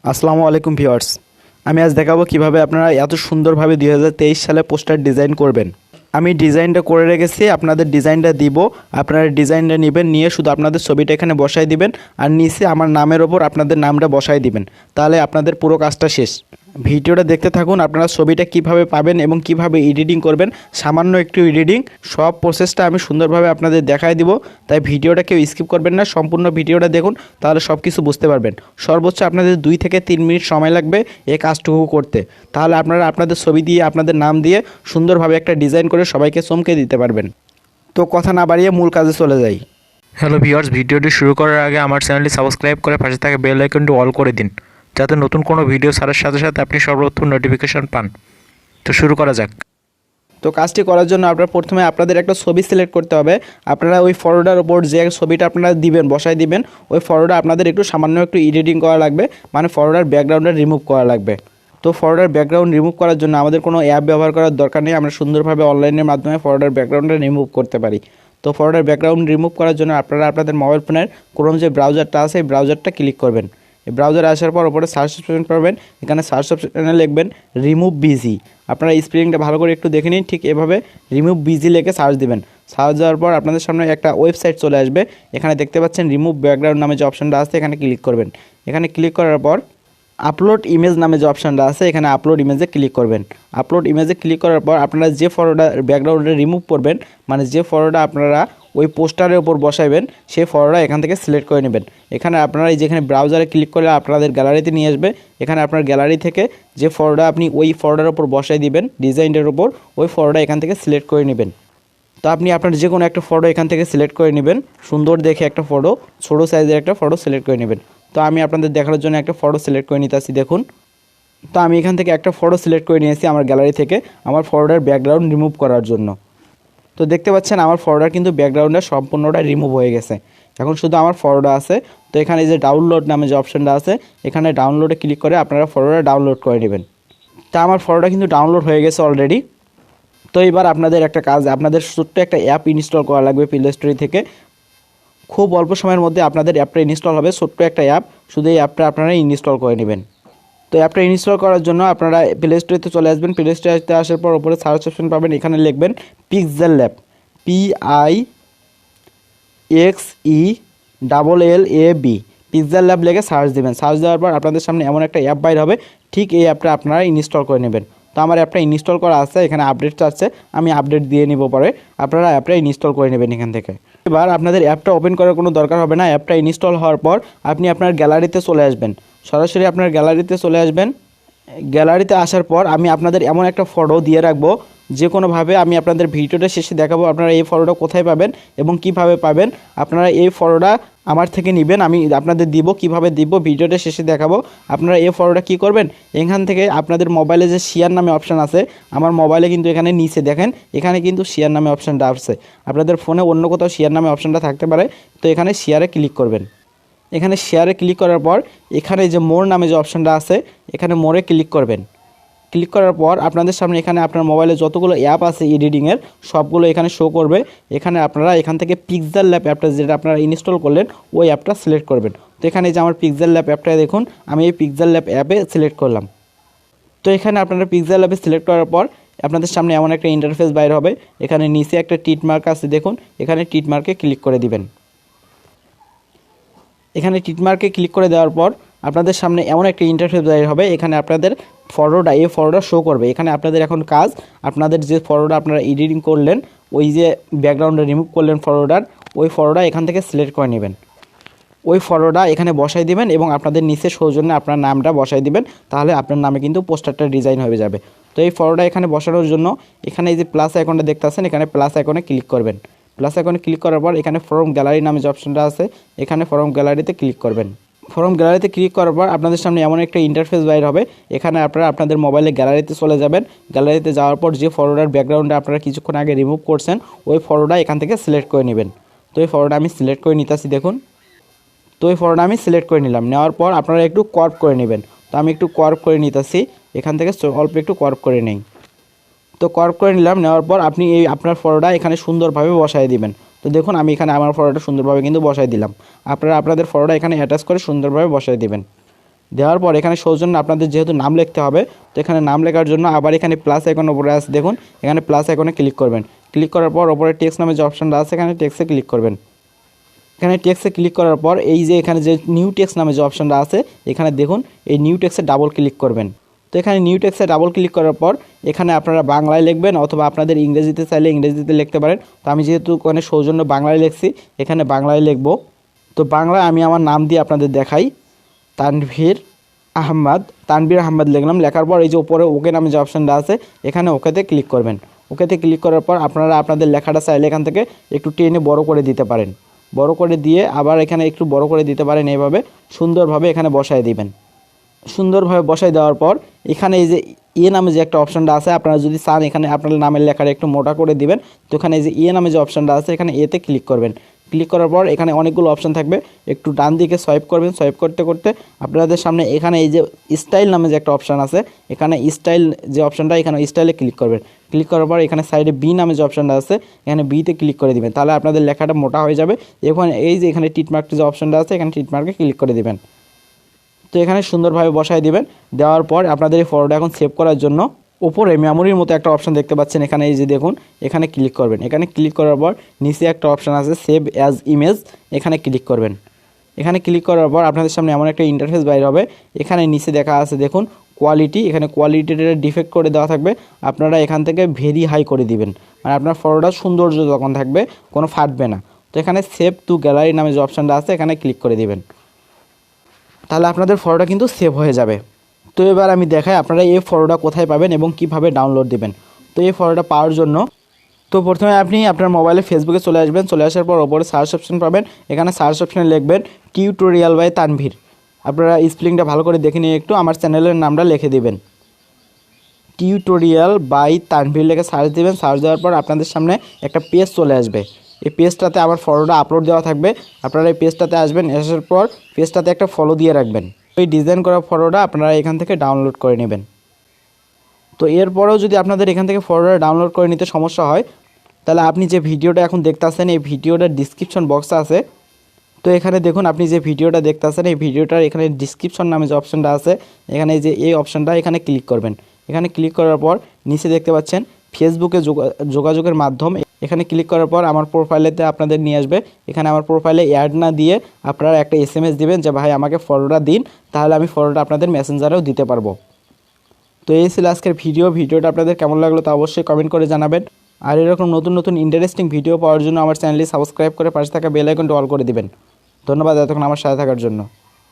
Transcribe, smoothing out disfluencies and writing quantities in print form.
আসসালামু আলাইকুম ভিউয়ার্স। আমি আজ দেখাবো কিভাবে আপনারা এত সুন্দরভাবে 2023 সালে পোস্টার ডিজাইন করবেন। আমি ডিজাইনটা করে রেখেছি, আপনাদের ডিজাইনটা দিব। আপনারা ডিজাইনটা নেবেন, নিয়ে শুধু আপনাদের ছবিটা এখানে বসাই দিবেন আর নিচে আমার নামের ওপর আপনাদের নামটা বসাই দিবেন। তাহলে আপনাদের পুরো কাজটা শেষ। ভিডিওটা দেখতে থাকুন, আপনারা ছবিটা কিভাবে পাবেন এবং কিভাবে এডিটিং করবেন। সামান্য একটু এডিটিং, সব প্রসেসটা আমি সুন্দরভাবে আপনাদের দেখাই দিব। তাই ভিডিওটা কেউ স্কিপ করবেন না, সম্পূর্ণ ভিডিওটা দেখুন, তাহলে সব কিছু বুঝতে পারবেন। সর্বোচ্চ আপনাদের 2 থেকে 3 মিনিট সময় লাগবে এই কাজটুকু করতে। তাহলে আপনারা আপনাদের ছবি দিয়ে আপনাদের নাম দিয়ে সুন্দরভাবে একটা ডিজাইন করে সবাইকে চমকে দিতে পারবেন। তো কথা না বাড়িয়ে মূল কাজে চলে যাই। হ্যালো ভিউয়ার্স, ভিডিওটি শুরু করার আগে আমার চ্যানেলটি সাবস্ক্রাইব করে পাশে থাকা বেল আইকনটি অল করে দিন, যাতে নতুন কোনো ভিডিও ছাড়ার সাথে সাথে আপনি সর্বপ্রথম নোটিফিকেশন পান। তো শুরু করা যাক। তো কাজটি করার জন্য আপনারা প্রথমে আপনাদের একটা ছবি সিলেক্ট করতে হবে। আপনারা ওই ফটোটার ওপর যে ছবিটা আপনারা দিবেন, বসাই দিবেন, ওই ফটোটা আপনাদের একটু সামান্য একটু এডিটিং করা লাগবে, মানে ফটোটার ব্যাকগ্রাউন্ডটা রিমুভ করা লাগবে। তো ফটোটার ব্যাকগ্রাউন্ড রিমুভ করার জন্য আমাদের কোনো অ্যাপ ব্যবহার করার দরকার নেই, আমরা সুন্দরভাবে অনলাইনের মাধ্যমে ফটোটার ব্যাকগ্রাউন্ডটা রিমুভ করতে পারি। তো ফটোটার ব্যাকগ্রাউন্ড রিমুভ করার জন্য আপনারা আপনাদের মোবাইল ফোনের ক্রোম যে ব্রাউজারটা আছে, এই ব্রাউজারটা ক্লিক করবেন। এই ব্রাউজারে আসার পর ওপরে সার্চ অপশন পাবেন, এখানে সার্চ অপশনে লিখবেন রিমুভ বিজি। আপনারা স্পেলিংটা ভালো করে একটু দেখে নিন, ঠিক এভাবে রিমুভ বিজি লিখে সার্চ দিবেন। সার্চ দেওয়ার পর আপনাদের সামনে একটা ওয়েবসাইট চলে আসবে। এখানে দেখতে পাচ্ছেন রিমুভ ব্যাকগ্রাউন্ড নামে যে অপশনটা আছে, এখানে ক্লিক করবেন। এখানে ক্লিক করার পর আপলোড ইমেজ নামে যে অপশানটা আছে, এখানে আপলোড ইমেজে ক্লিক করবেন। আপলোড ইমেজে ক্লিক করার পর আপনারা যে ফটোটা ব্যাকগ্রাউন্ডে রিমুভ করবেন, মানে যে ফটোটা আপনারা ওই পোস্টারের উপর বসাইবেন, সেই ফটোটা এখান থেকে সিলেক্ট করে নেবেন। এখানে আপনারা এই যেখানে ব্রাউজারে ক্লিক করলে আপনাদের গ্যালারিতে নিয়ে আসবে। এখানে আপনার গ্যালারি থেকে যে ফটোটা আপনি ওই ফটোটার উপর বসাই দিবেন, ডিজাইনটার উপর, ওই ফটোটা এখান থেকে সিলেক্ট করে নেবেন। তো আপনি আপনার যে কোনো একটা ফটো এখান থেকে সিলেক্ট করে নেবেন। সুন্দর দেখে একটা ফটো, ছোটো সাইজের একটা ফটো সিলেক্ট করে নেবেন। তো আমি আপনাদের দেখানোর জন্য একটা ফটো সিলেক্ট করে নিতেছি, দেখুন। তো আমি এখান থেকে একটা ফটো সিলেক্ট করে নিয়েছি আমার গ্যালারি থেকে, আমার ফটোটার ব্যাকগ্রাউন্ড রিমুভ করার জন্য। তো দেখতে পাচ্ছেন আমার ফটোটার কিন্তু ব্যাকগ্রাউন্ডটা সম্পূর্ণটা রিমুভ হয়ে গেছে। এখন শুধু আমার ফটোটা আছে। তো এখানে যে ডাউনলোড নামে যে অপশানটা আছে, এখানে ডাউনলোডে ক্লিক করে আপনারা ফটোটা ডাউনলোড করে নেবেন। তা আমার ফটোটা কিন্তু ডাউনলোড হয়ে গেছে অলরেডি। তো এবার আপনাদের একটা কাজ, আপনাদের ছোট্ট একটা অ্যাপ ইনস্টল করা লাগবে প্লে স্টোর থেকে। খুব অল্প সময়ের মধ্যে আপনাদের অ্যাপটা ইনস্টল হবে, ছোট্ট একটা অ্যাপ। শুধু এই অ্যাপটা আপনারা ইনস্টল করে নেবেন। তো অ্যাপটা ইনস্টল করার জন্য আপনারা প্লে স্টোরেতে চলে আসবেন। প্লে স্টোরে আসার পর ওপরে সার্চ অপশন পাবেন, এখানে লিখবেন pixel lab, PIXELLAB, pixel lab লিখে সার্চ দেবেন। সার্চ দেওয়ার পর আপনাদের সামনে এমন একটা অ্যাপ বাইর হবে, ঠিক এই অ্যাপটা আপনারা ইনস্টল করে নেবেন। তো আমার অ্যাপটা ইনস্টল করা আছে, এখানে আপডেট চাচ্ছে, আমি আপডেট দিয়ে নিব পরে। আপনারা অ্যাপটা ইনস্টল করে নেবেন এখান থেকে। এবার আপনাদের অ্যাপটা ওপেন করার কোনো দরকার হবে না। অ্যাপটা ইনস্টল হওয়ার পর আপনি আপনার গ্যালারিতে চলে আসবেন, সরাসরি আপনার গ্যালারিতে চলে আসবেন। গ্যালারিতে আসার পর আমি আপনাদের এমন একটা ফটো দিয়ে রাখবো, যে কোনোভাবে আমি আপনাদের ভিডিওটা শেষে দেখাবো আপনারা এই ফটোটা কোথায় পাবেন এবং কিভাবে পাবেন। আপনারা এই ফটোটা আমার থেকে নেবেন, আমি আপনাদের দিব, কিভাবে দিব ভিডিওটা শেষে দেখাবো। আপনারা এই ফটোটা কী করবেন, এখান থেকে আপনাদের মোবাইলে যে শেয়ার নামে অপশান আছে, আমার মোবাইলে কিন্তু এখানে নিচে দেখেন, এখানে কিন্তু শেয়ার নামে অপশানটা আসছে। আপনাদের ফোনে অন্য কোথাও শেয়ার নামে অপশানটা থাকতে পারে। তো এখানে শেয়ারে ক্লিক করবেন। এখানে শেয়ারে ক্লিক করার পর এখানে যে মোর নামে যে অপশানটা আছে, এখানে মোরে ক্লিক করবেন। ক্লিক করার পর আপনাদের সামনে এখানে আপনার মোবাইলে যতগুলো অ্যাপ আছে এডিটিংয়ের, সবগুলো এখানে শো করবে। এখানে আপনারা এখান থেকে পিক্সেল ল্যাব অ্যাপটা যেটা আপনারা ইনস্টল করলেন, ওই অ্যাপটা সিলেক্ট করবেন। তো এখানে যে আমার পিক্সেল ল্যাব অ্যাপটা দেখুন, আমি এই পিক্সেল ল্যাব অ্যাপে সিলেক্ট করলাম। তো এখানে আপনারা পিক্সেল ল্যাবে সিলেক্ট করার পর আপনাদের সামনে এমন একটা ইন্টারফেস বাইর হবে। এখানে নিচে একটা টিক মার্ক আছে, দেখুন, এখানে টিক মার্কে ক্লিক করে দিবেন। এখানে টিক মার্কে ক্লিক করে দেওয়ার পর আপনাদের সামনে এমন একটা ইন্টারফেস বাইর হবে। এখানে আপনাদের ফটোটা, এই ফটোটা শো করবে। এখানে আপনাদের এখন কাজ, আপনাদের যে ফটোটা আপনারা এডিটিং করলেন, ওই যে ব্যাকগ্রাউন্ডে রিমুভ করলেন ফটোটার, ওই ফটোটা এখান থেকে সিলেক্ট করে নেবেন। ওই ফটোটা এখানে বসাই দিবেন এবং আপনাদের নিচে সৌজন্যে আপনার নামটা বসাই দিবেন। তাহলে আপনার নামে কিন্তু পোস্টারটা ডিজাইন হয়ে যাবে। তো এই ফটোটা এখানে বসানোর জন্য এখানে এই যে প্লাস আইকনটা দেখতে পাচ্ছেন, এখানে প্লাস আইকনে ক্লিক করবেন। প্লাস আইকনে ক্লিক করার পর এখানে ফ্রম গ্যালারি নামে যে অপশনটা আছে, এখানে ফ্রম গ্যালারিতে ক্লিক করবেন। ফ্রম গ্যালারিতে ক্লিক করার পর আপনাদের সামনে এমন একটা ইন্টারফেস বাইর হবে। এখানে আপনারা আপনাদের মোবাইলে গ্যালারিতে চলে যাবেন। গ্যালারিতে যাওয়ার পর যে ফটোটার ব্যাকগ্রাউন্ডে আপনারা কিছুক্ষণ আগে রিমুভ করছেন, ওই ফটোটা এখান থেকে সিলেক্ট করে নেবেন। তো এই ফটোটা আমি সিলেক্ট করে নিতেছি, দেখুন। তো এই ফটোটা আমি সিলেক্ট করে নিলাম। নেওয়ার পর আপনারা একটু কর্ভ করে নেবেন। তো আমি একটু কর্ভ করে নিতেছি, এখান থেকে অল্প একটু কর্ভ করে নেই। তো কর্ভ করে নিলাম। নেওয়ার পর আপনি এই আপনার ফটোটা এখানে সুন্দরভাবে বসায় দিবেন। তো দেখুন আমি এখানে আমার ফটোটা সুন্দরভাবে কিন্তু বসাই দিলাম। আপনারা আপনাদের ফটোটা এখানে অ্যাটাচ করে সুন্দরভাবে বসাই দিবেন। দেওয়ার পর এখানে সৌজন্য আপনাদের যেহেতু নাম লিখতে হবে, তো এখানে নাম লেখার জন্য আবার এখানে প্লাস আইকন উপরে আছে দেখুন, এখানে প্লাস আইকনে ক্লিক করবেন। ক্লিক করার পর ওপরে টেক্সট নামে যে অপশানটা আছে এখানে টেক্সটে ক্লিক করবেন। এখানে টেক্সটে ক্লিক করার পর এই যে এখানে যে নিউ টেক্সট নামে যে অপশানটা আছে এখানে দেখুন এই নিউ টেক্সটে ডাবল ক্লিক করবেন। তো এখানে নিউ টেক্সটে ডাবল ক্লিক করার পর এখানে আপনারা বাংলায় লিখবেন অথবা আপনাদের ইংরেজিতে চাইলে ইংরেজিতে লিখতে পারেন। তো আমি যেহেতু ওখানে সৌজন্য বাংলায় লিখছি এখানে বাংলায় লিখব। তো বাংলায় আমি আমার নাম দিয়ে আপনাদের দেখাই, তানভীর আহমদ লিখলাম। লেখার পর এই যে উপরে ওকে নামে যে অপশানটা আছে এখানে ওকেতে ক্লিক করবেন। ওকেতে ক্লিক করার পর আপনারা আপনাদের লেখাটা চাইলে এখান থেকে একটু টেনে বড় করে দিতে পারেন। বড় করে দিয়ে আবার এখানে একটু বড় করে দিতে পারেন, এইভাবে সুন্দরভাবে এখানে বসায় দিবেন। সুন্দরভাবে বসায় দেওয়ার পর এখানে এই যে নামে যে একটা অপশানটা আছে আপনারা যদি চান এখানে আপনার নামের লেখাটা একটু মোটা করে দিবেন। তো এখানে এই যে নামে যে অপশানটা আছে এখানে এতে ক্লিক করবেন। ক্লিক করার পর এখানে অনেকগুলো অপশান থাকবে, একটু ডান দিকে সোয়াইপ করবেন। সোয়াইপ করতে করতে আপনাদের সামনে এখানে এই যে স্টাইল নামে যে একটা অপশান আছে এখানে স্টাইল যে অপশানটা এখানে স্টাইলে ক্লিক করবেন। ক্লিক করার পর এখানে সাইডে বি নামে যে অপশানটা আছে এখানে বিতে ক্লিক করে দিবেন, তাহলে আপনাদের লেখাটা মোটা হয়ে যাবে। এখন এই যে এখানে টিকমার্ক যে অপশানটা আছে এখানে টিকমার্কে ক্লিক করে দিবেন। তো এখানে সুন্দরভাবে বসায় দিবেন। দেওয়ার পর আপনাদের এই ফটোটা এখন সেভ করার জন্য উপরে মেমোরির মতো একটা অপশান দেখতে পাচ্ছেন, এখানে এই যে দেখুন এখানে ক্লিক করবেন। এখানে ক্লিক করার পর নিচে একটা অপশান আছে সেভ অ্যাজ ইমেজ, এখানে ক্লিক করবেন। এখানে ক্লিক করার পর আপনাদের সামনে এমন একটা ইন্টারফেস বাইর হবে। এখানে নিচে দেখা আছে দেখুন কোয়ালিটি, এখানে কোয়ালিটিটা ডিফেক্ট করে দেওয়া থাকবে, আপনারা এখান থেকে ভেরি হাই করে দিবেন, মানে আপনার ফটোটা সৌন্দর্য যখন থাকবে কোনো ফাটবে না। তো এখানে সেভ টু গ্যালারি নামে যে অপশানটা আছে এখানে ক্লিক করে দিবেন, তাহলে আপনাদের ফটোটা কিন্তু সেভ হয়ে যাবে। তো এবার আমি দেখাই আপনারা এই ফটোটা কোথায় পাবেন এবং কিভাবে ডাউনলোড দিবেন। তো এই ফটোটা পাওয়ার জন্য তো প্রথমে আপনি আপনার মোবাইলে ফেসবুকে চলে আসবেন। চলে আসার পর ওপরে সার্চ অপশন পাবেন, এখানে সার্চ অপশনে লিখবেন টিউটোরিয়াল বাই তানভীর। আপনারা স্পেলিংটা ভালো করে দেখে নিয়ে একটু আমার চ্যানেলের নামটা লিখে দিবেন, টিউটোরিয়াল বাই তানভীর লিখে সার্চ দিবেন। সার্চ দেওয়ার পর আপনাদের সামনে একটা পেজ চলে আসবে। এই পেজটাতে আমার ফটোটা আপলোড দেওয়া থাকবে। আপনারা এই পেজটাতে আসবেন, আসার পর পেজটাতে একটা ফলো দিয়ে রাখবেন। ওই ডিজাইন করা ফটোটা আপনারা এখান থেকে ডাউনলোড করে নেবেন। তো এরপরেও যদি আপনাদের এখান থেকে ফটোটা ডাউনলোড করে নিতে সমস্যা হয়, তাহলে আপনি যে ভিডিওটা এখন দেখতেছেন এই ভিডিওটার ডিসক্রিপশন বক্স আছে। তো এখানে দেখুন আপনি যে ভিডিওটা দেখতেছেন এই ভিডিওটার এখানে ডিসক্রিপশন নামে যে অপশানটা আছে এখানে যে এই অপশানটা এখানে ক্লিক করবেন। এখানে ক্লিক করার পর নিচে দেখতে পাচ্ছেন ফেসবুকে যোগাযোগের মাধ্যম, এখানে ক্লিক করার পর আমার প্রোফাইলেতে আপনাদের নিয়ে আসবে। এখানে আমার প্রোফাইলে অ্যাড না দিয়ে আপনারা একটা SMS দিবেন যে ভাই আমাকে ফটোটা দিন, তাহলে আমি ফটোটা আপনাদের মেসেঞ্জারেও দিতে পারবো। তো এই ছিল আজকের ভিডিওটা আপনাদের কেমন লাগলো তা অবশ্যই কমেন্ট করে জানাবেন। আর এরকম নতুন নতুন ইন্টারেস্টিং ভিডিও পাওয়ার জন্য আমার চ্যানেলটি সাবস্ক্রাইব করে পাশে থাকা বেল আইকনটি অল করে দিবেন। ধন্যবাদ এতক্ষণ আমার সাথে থাকার জন্য।